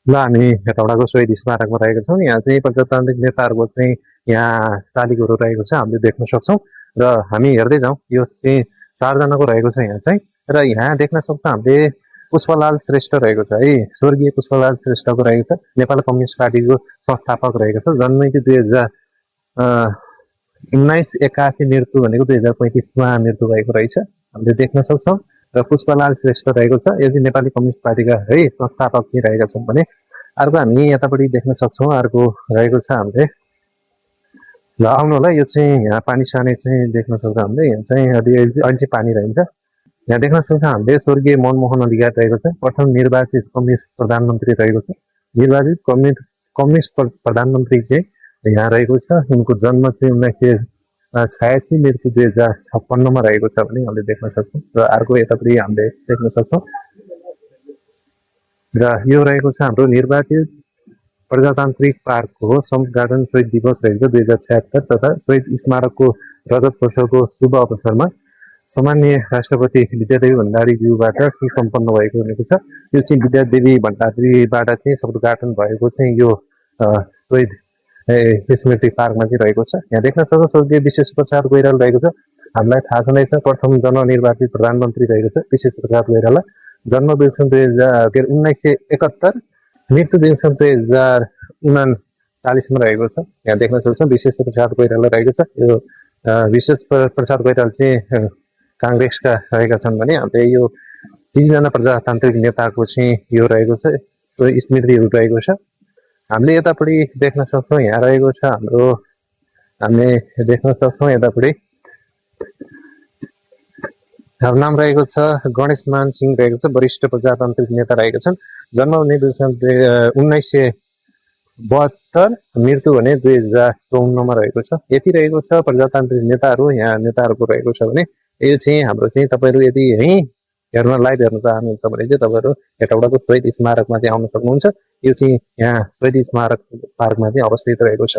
ल हामी हेटौडाको शहीद स्मारकमा रहेका छौँ। यहाँ चाहिँ प्रजातान्त्रिक नेताहरूको चाहिँ यहाँ शालिगहरू रहेको छ, हामीले देख्न सक्छौँ। र हामी हेर्दै जाउँ, यो चाहिँ 4जनाको रहेको छ यहाँ चाहिँ। र यहाँ देख्न सक्छौँ हामीले पुष्पलाल श्रेष्ठ रहेको छ है, स्वर्गीय पुष्पलाल श्रेष्ठको रहेको छ। नेपाल कम्युनिस्ट पार्टीको संस्थापक रहेको छ। जन्म चाहिँ 1981, मृत्यु भनेको 2035मा मृत्यु भएको रहेछ, हामीले देख्न सक्छौँ। र पुष्पलाल श्रेष्ठ रहेको छ, यो चाहिँ नेपाली कम्युनिस्ट पार्टीका है संस्थापक चाहिँ रहेका छौँ भने। अर्को हामी यतापट्टि देख्न सक्छौँ, अर्को रहेको छ हामीले। ल आउनु होला, यो चाहिँ यहाँ पानी सार्ने चाहिँ देख्न सक्छौँ हामीले। यहाँ चाहिँ अहिले चाहिँ पानी रहन्छ। यहाँ देख्न सक्छौँ हामीले स्वर्गीय मनमोहन अधिकारी रहेको छ, प्रथम निर्वाचित कम्युनिस्ट प्रधानमन्त्री रहेको छ। निर्वाचित कम्युनिस्ट प्रधानमन्त्री चाहिँ यहाँ रहेको छ। उनको जन्म चाहिँ 1986, मृत्यु 2056मा रहेको छ भने हामीले देख्न सक्छौँ। र अर्को यतापट्टि हामीले देख्न सक्छौँ। र यो रहेको छ हाम्रो निर्वाचित प्रजातान्त्रिक पार्कको समुद्घाटन शहीद दिवस रहेको छ 2076 तथा शहीद स्मारकको रजत वर्षको शुभ अवसरमा सामान्य राष्ट्रपति विद्यादेवी भण्डारीज्यूबाट सुसम्पन्न भएको भनेको छ। यो चाहिँ विद्यादेवी भण्डारीबाट चाहिँ समुद्घाटन भएको चाहिँ यो शहीद स्मृति पार्कमा चाहिँ रहेको छ। यहाँ देख्न सक्छौँ स्वर्गीय विशेष प्रसाद कोइराला रहेको छ। हामीलाई थाहा छँदैछ प्रथम जननिर्वाचित प्रधानमन्त्री रहेको छ विशेष प्रसाद कोइराला। जन्म 1971, मृत्यु 2039मा रहेको छ। यहाँ देख्न सक्छौँ विशेष प्रसाद कोइराला रहेको छ। यो विशेष प्रसाद कोइराला चाहिँ काङ्ग्रेसका रहेका छन् भने हामीले यो 3जना प्रजातान्त्रिक नेताको चाहिँ यो रहेको छ, स्मृतिहरू रहेको छ। हामीले यतापट्टि देख्न सक्छौँ, यहाँ रहेको छ हाम्रो, हामीले देख्न सक्छौँ यतापट्टि नाम रहेको छ गणेशमान सिंह रहेको छ, वरिष्ठ प्रजातान्त्रिक नेता रहेका छन्। जन्म भने 1972, मृत्यु भने 2054मा रहेको छ। यति रहेको छ प्रजातान्त्रिक नेताहरू यहाँ नेताहरूको रहेको छ भने। यो चाहिँ हाम्रो चाहिँ तपाईँहरू यदि यहीँ लाइभ हेर्न चाहनुहुन्छ भने चाहिँ तपाईँहरू हेटौडाको शहीद स्मारकमा चाहिँ आउन सक्नुहुन्छ। यो चाहिँ यहाँ शहीद स्मारक पार्कमा चाहिँ अवस्थित रहेको छ।